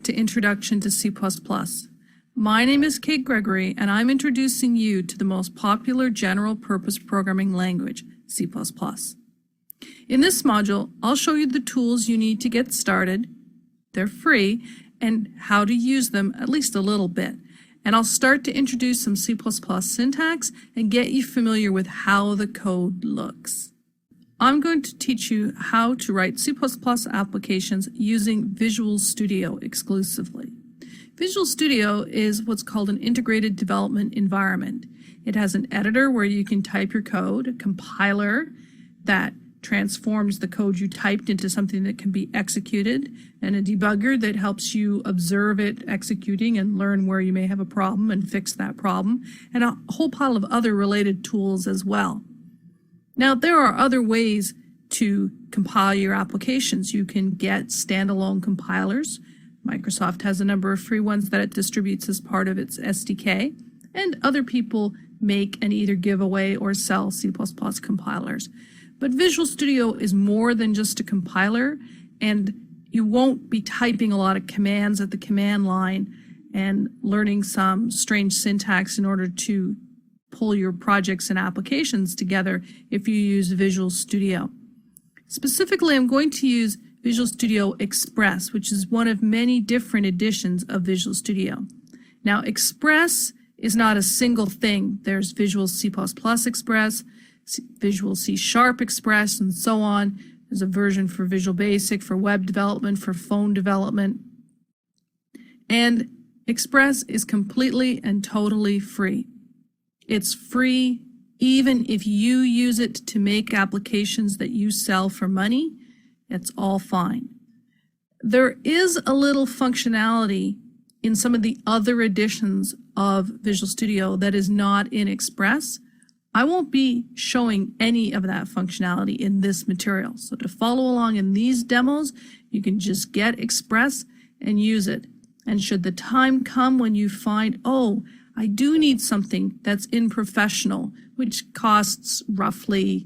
to Introduction to C++. My name is Kate Gregory, and I'm introducing you to the most popular general-purpose programming language, C++. In this module, I'll show you the tools you need to get started, they're free, and how to use them at least a little bit. And I'll start to introduce some C++ syntax and get you familiar with how the code looks. I'm going to teach you how to write C++ applications using Visual Studio exclusively. Visual Studio is what's called an integrated development environment. It has an editor where you can type your code, a compiler that transforms the code you typed into something that can be executed, and a debugger that helps you observe it executing and learn where you may have a problem and fix that problem, and a whole pile of other related tools as well. Now, there are other ways to compile your applications. You can get standalone compilers. Microsoft has a number of free ones that it distributes as part of its SDK, and other people make and either give away or sell C++ compilers. But Visual Studio is more than just a compiler, and you won't be typing a lot of commands at the command line and learning some strange syntax in order to pull your projects and applications together if you use Visual Studio. Specifically, I'm going to use Visual Studio Express, which is one of many different editions of Visual Studio. Now, Express is not a single thing. There's Visual C++ Express, Visual C# Express, and so on. There's a version for Visual Basic, for web development, for phone development. And Express is completely and totally free. It's free even if you use it to make applications that you sell for money. It's all fine. There is a little functionality in some of the other editions of Visual Studio that is not in Express. I won't be showing any of that functionality in this material. So to follow along in these demos, you can just get Express and use it. And should the time come when you find, oh, I do need something that's in Professional, which costs roughly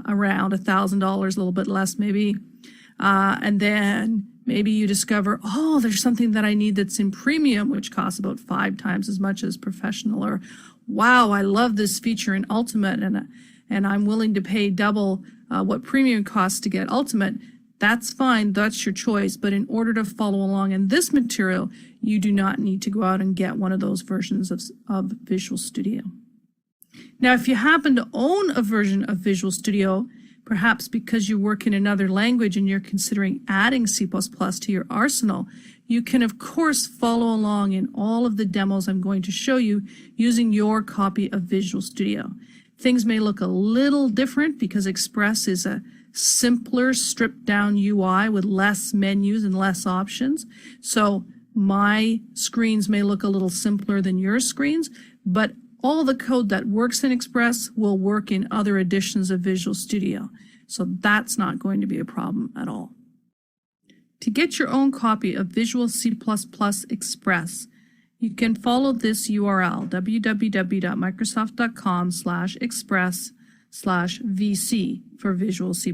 around $1,000, a little bit less maybe. And then maybe you discover, oh, there's something that I need that's in Premium, which costs about 5 times as much as Professional. Or, wow, I love this feature in Ultimate, and I'm willing to pay double what Premium costs to get Ultimate. That's fine, that's your choice, but in order to follow along in this material, you do not need to go out and get one of those versions of Visual Studio. Now, if you happen to own a version of Visual Studio, perhaps because you work in another language and you're considering adding C++ to your arsenal, you can of course follow along in all of the demos I'm going to show you using your copy of Visual Studio. Things may look a little different because Express is a simpler, stripped down UI with less menus and less options. So my screens may look a little simpler than your screens, but all the code that works in Express will work in other editions of Visual Studio. So that's not going to be a problem at all. To get your own copy of Visual C++ Express, you can follow this URL, www.microsoft.com/express/VC for Visual C++.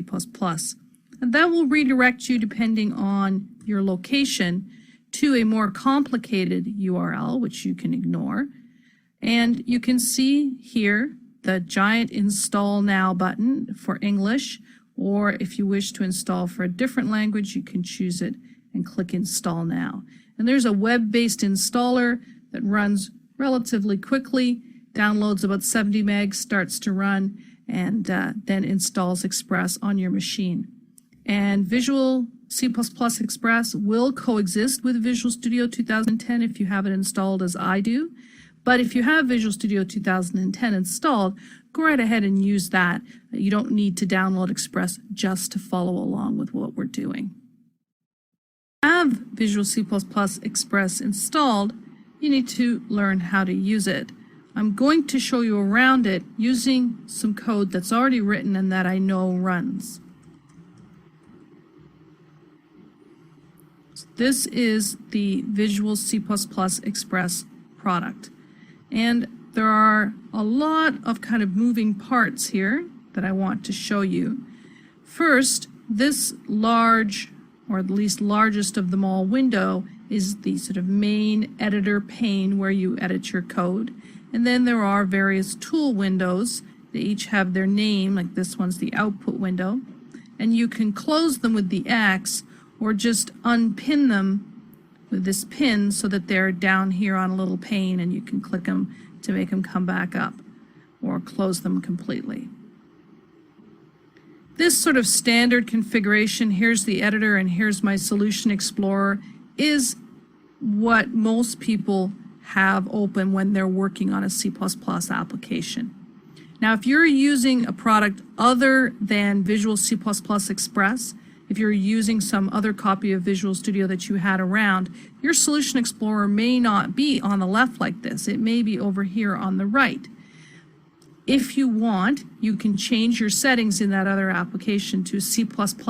And that will redirect you, depending on your location, to a more complicated URL, which you can ignore. And you can see here the giant Install Now button for English, or if you wish to install for a different language, you can choose it and click Install Now. And there's a web-based installer that runs relatively quickly, downloads about 70 megs, starts to run, and then installs Express on your machine. And Visual C++ Express will coexist with Visual Studio 2010 if you have it installed as I do. But if you have Visual Studio 2010 installed, go right ahead and use that. You don't need to download Express just to follow along with what we're doing. Have Visual C++ Express installed, you need to learn how to use it. I'm going to show you around it using some code that's already written and that I know runs. This is the Visual C++ Express product. And there are a lot of kind of moving parts here that I want to show you. First, this large, or at least largest of them all, window is the sort of main editor pane where you edit your code. And then there are various tool windows. They each have their name, like this one's the output window. And you can close them with the X or just unpin them with this pin so that they're down here on a little pane and you can click them to make them come back up or close them completely. This sort of standard configuration, here's the editor and here's my Solution Explorer, is what most people have open when they're working on a C++ application. Now, if you're using a product other than Visual C++ Express, if you're using some other copy of Visual Studio that you had around, your Solution Explorer may not be on the left like this. It may be over here on the right. If you want, you can change your settings in that other application to C++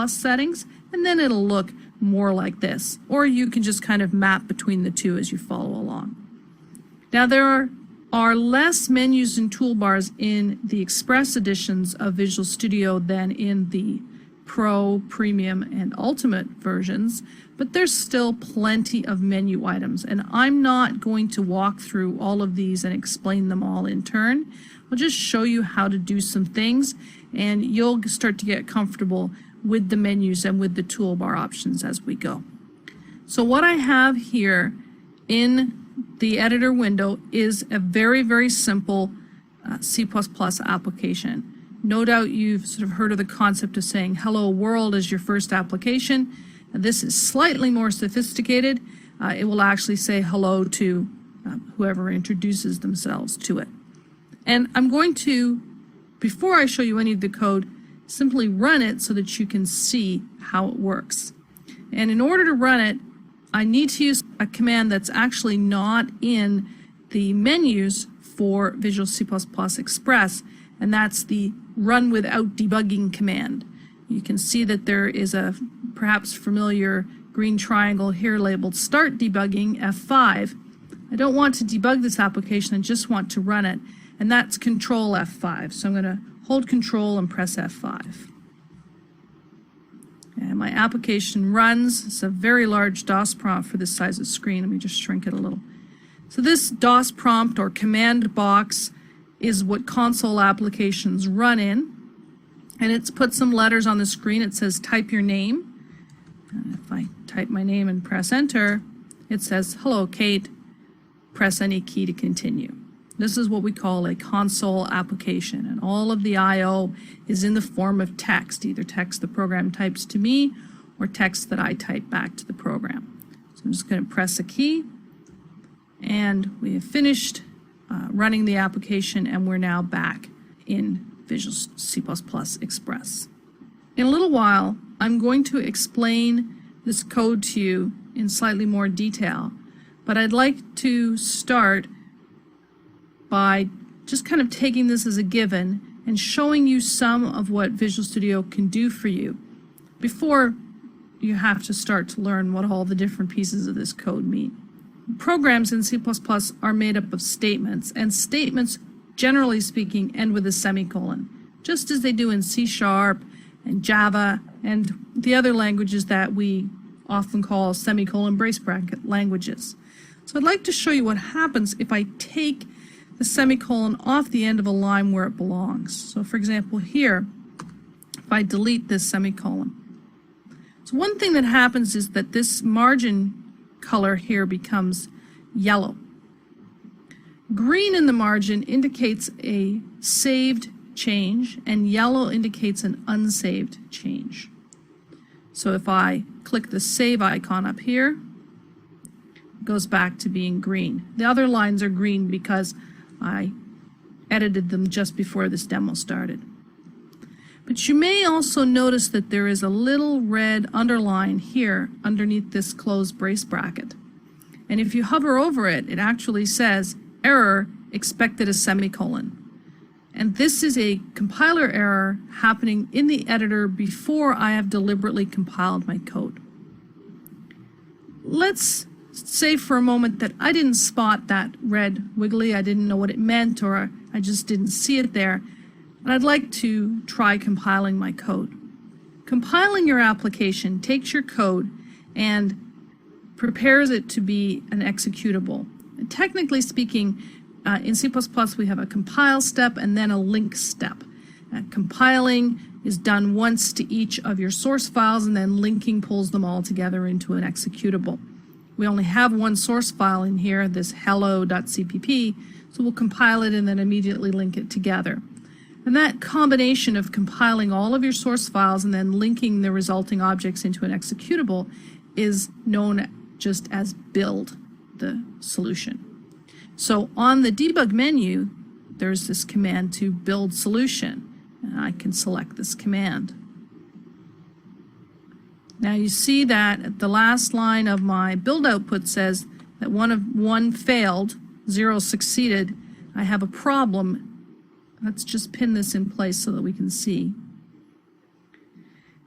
settings, and then it'll look more like this. Or you can just kind of map between the two as you follow along. Now, there are less menus and toolbars in the Express editions of Visual Studio than in the Pro, Premium, and Ultimate versions, but there's still plenty of menu items, and I'm not going to walk through all of these and explain them all in turn. I'll just show you how to do some things, and you'll start to get comfortable with the menus and with the toolbar options as we go. So what I have here in the editor window is a very, very simple C++ application. No doubt you've sort of heard of the concept of saying hello world as your first application. And this is slightly more sophisticated. It will actually say hello to whoever introduces themselves to it. And I'm going to, before I show you any of the code, simply run it so that you can see how it works. And in order to run it, I need to use a command that's actually not in the menus for Visual C++ Express, and that's the run without debugging command. You can see that there is a perhaps familiar green triangle here labeled Start Debugging, F5. I don't want to debug this application, I just want to run it, and that's Control F5. So I'm going to hold Control and press F5. And my application runs. It's a very large DOS prompt for this size of screen. Let me just shrink it a little. So this DOS prompt or command box is what console applications run in. And it's put some letters on the screen. It says type your name. And if I type my name and press enter, it says, hello, Kate. Press any key to continue. This is what we call a console application, and all of the I/O is in the form of text, either text the program types to me or text that I type back to the program. So I'm just going to press a key, and we have finished running the application, and we're now back in Visual C++ Express. In a little while, I'm going to explain this code to you in slightly more detail, but I'd like to start by just kind of taking this as a given and showing you some of what Visual Studio can do for you before you have to start to learn what all the different pieces of this code mean. Programs in C++ are made up of statements, and statements, generally speaking, end with a semicolon, just as they do in C# and Java and the other languages that we often call semicolon brace bracket languages. So I'd like to show you what happens if I take the semicolon off the end of a line where it belongs. So for example here, if I delete this semicolon. So one thing that happens is that this margin color here becomes yellow. Green in the margin indicates a saved change, and yellow indicates an unsaved change. So if I click the save icon up here, it goes back to being green. The other lines are green because I edited them just before this demo started. But you may also notice that there is a little red underline here underneath this closed brace bracket. And if you hover over it, it actually says, error, expected a semicolon. And this is a compiler error happening in the editor before I have deliberately compiled my code. Let's say for a moment that I didn't spot that red wiggly, I didn't know what it meant, or I just didn't see it there, and I'd like to try compiling my code. Compiling your application takes your code and prepares it to be an executable. And technically speaking, in C++, we have a compile step and then a link step. Compiling is done once to each of your source files, and then linking pulls them all together into an executable. We only have one source file in here, this hello.cpp, so we'll compile it and then immediately link it together. And that combination of compiling all of your source files and then linking the resulting objects into an executable is known just as build the solution. So on the debug menu, there's this command to build solution, and I can select this command. Now you see that the last line of my build output says that one failed, 0 succeeded. I have a problem. Let's just pin this in place so that we can see.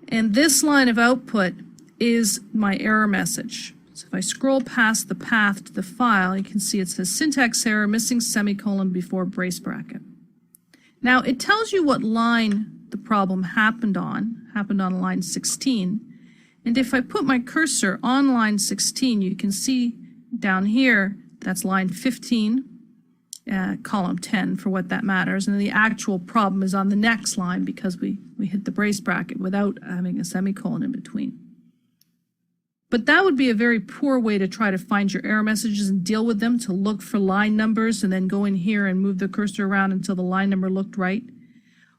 And this line of output is my error message. So if I scroll past the path to the file, you can see it says syntax error, missing semicolon before brace bracket. Now it tells you what line the problem happened on line 16. And if I put my cursor on line 16, you can see down here, that's line 15, column 10 for what that matters. And the actual problem is on the next line because we hit the brace bracket without having a semicolon in between. But that would be a very poor way to try to find your error messages and deal with them, to look for line numbers and then go in here and move the cursor around until the line number looked right.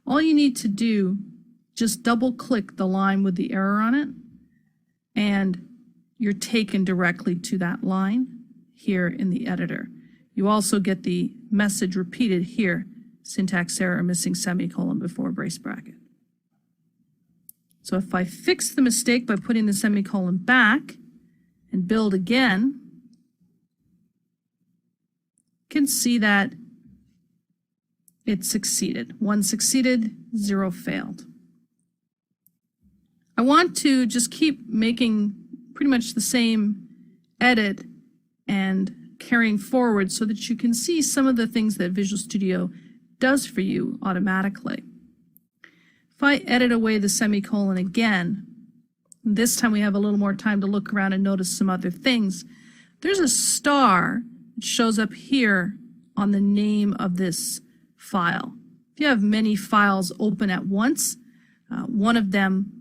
All you need to do, just double click the line with the error on it, and you're taken directly to that line here in the editor. You also get the message repeated here, syntax error, missing semicolon before brace bracket. So if I fix the mistake by putting the semicolon back and build again, you can see that it succeeded. 1 succeeded, 0 failed. I want to just keep making pretty much the same edit and carrying forward so that you can see some of the things that Visual Studio does for you automatically. If I edit away the semicolon again, this time we have a little more time to look around and notice some other things. There's a star that shows up here on the name of this file. If you have many files open at once, one of them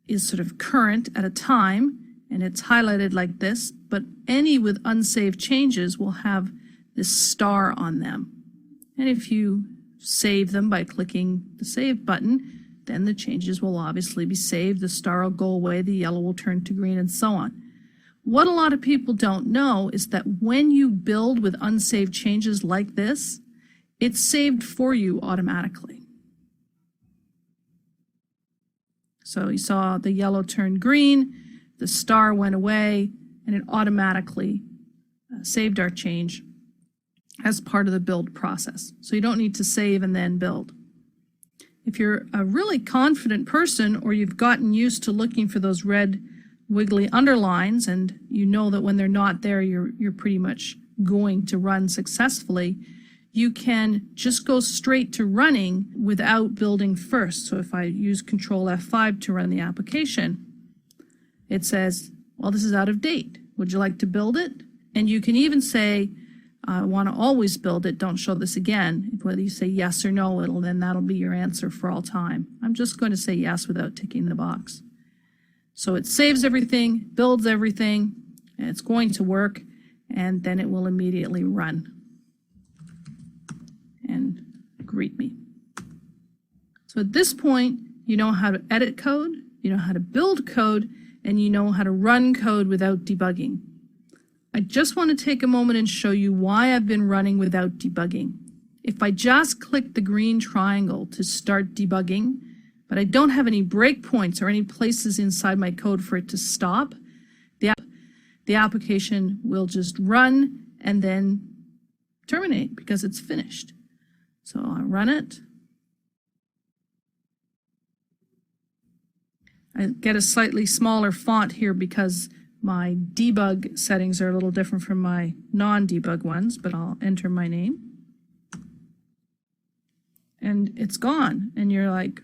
is sort of current at a time, and it's highlighted like this, but any with unsaved changes will have this star on them. And if you save them by clicking the Save button, then the changes will obviously be saved, the star will go away, the yellow will turn to green, and so on. What a lot of people don't know is that when you build with unsaved changes like this, it's saved for you automatically. So you saw the yellow turned green, the star went away, and it automatically saved our change as part of the build process. So you don't need to save and then build. If you're a really confident person, or you've gotten used to looking for those red wiggly underlines and you know that when they're not there, you're pretty much going to run successfully, you can just go straight to running without building first. So if I use Control F5 to run the application, it says, well, this is out of date. Would you like to build it? And you can even say, I want to always build it, don't show this again. Whether you say yes or no, that'll be your answer for all time. I'm just going to say yes without ticking the box. So it saves everything, builds everything, and it's going to work, and then it will immediately run and greet me. So at this point, you know how to edit code, you know how to build code, and you know how to run code without debugging. I just want to take a moment and show you why I've been running without debugging. If I just click the green triangle to start debugging, but I don't have any breakpoints or any places inside my code for it to stop, the application will just run and then terminate because it's finished. So I run it. I get a slightly smaller font here because my debug settings are a little different from my non-debug ones, but I'll enter my name. And it's gone. And you're like,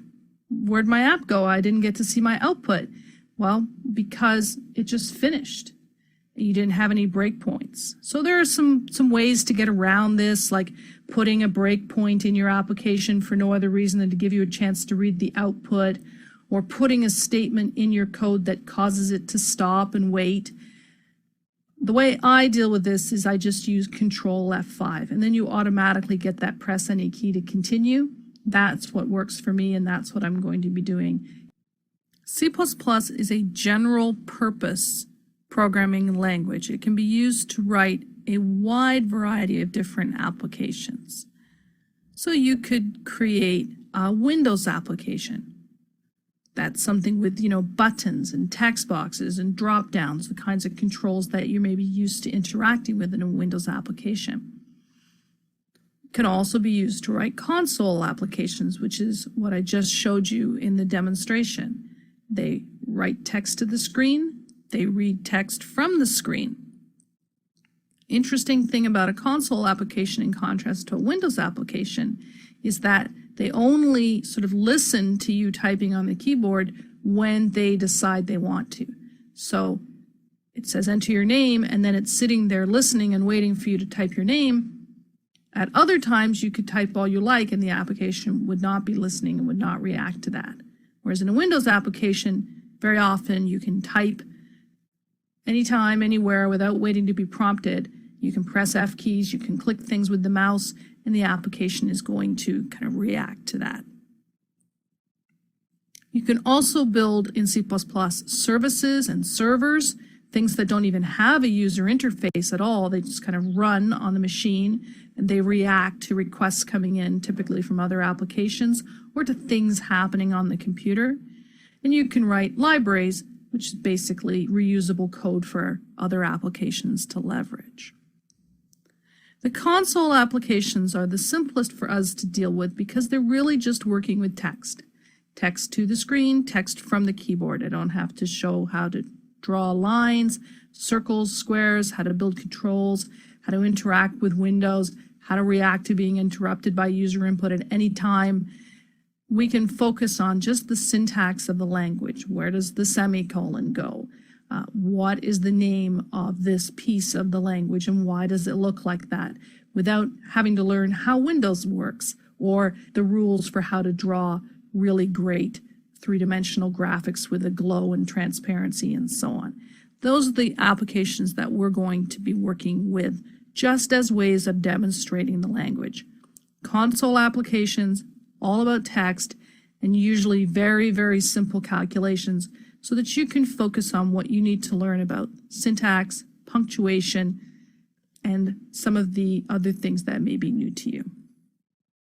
where'd my app go? I didn't get to see my output. Well, because it just finished. You didn't have any breakpoints. So there are some ways to get around this, like putting a breakpoint in your application for no other reason than to give you a chance to read the output, or putting a statement in your code that causes it to stop and wait. The way I deal with this is I just use Control F5, and then you automatically get that press any key to continue. That's what works for me, and that's what I'm going to be doing. C++ is a general purpose programming language. It can be used to write a wide variety of different applications. So you could create a Windows application. That's something with, buttons and text boxes and drop downs, the kinds of controls that you may be used to interacting with in a Windows application. It can also be used to write console applications, which is what I just showed you in the demonstration. They write text to the screen, they read text from the screen. Interesting thing about a console application in contrast to a Windows application is that they only sort of listen to you typing on the keyboard when they decide they want to. So it says enter your name, and then it's sitting there listening and waiting for you to type your name. At other times, you could type all you like, and the application would not be listening and would not react to that. Whereas in a Windows application, very often you can type anytime, anywhere, without waiting to be prompted. You can press F keys, you can click things with the mouse, and the application is going to kind of react to that. You can also build in C++ services and servers, things that don't even have a user interface at all. They just kind of run on the machine, and they react to requests coming in, typically from other applications, or to things happening on the computer. And you can write libraries, which is basically reusable code for other applications to leverage. The console applications are the simplest for us to deal with because they're really just working with text. Text to the screen, text from the keyboard. I don't have to show how to draw lines, circles, squares, how to build controls, how to interact with windows, how to react to being interrupted by user input at any time. We can focus on just the syntax of the language. Where does the semicolon go? What is the name of this piece of the language and why does it look like that, without having to learn how Windows works or the rules for how to draw really great three-dimensional graphics with a glow and transparency and so on. Those are the applications that we're going to be working with just as ways of demonstrating the language. Console applications, all about text, and usually very, very simple calculations so that you can focus on what you need to learn about syntax, punctuation, and some of the other things that may be new to you.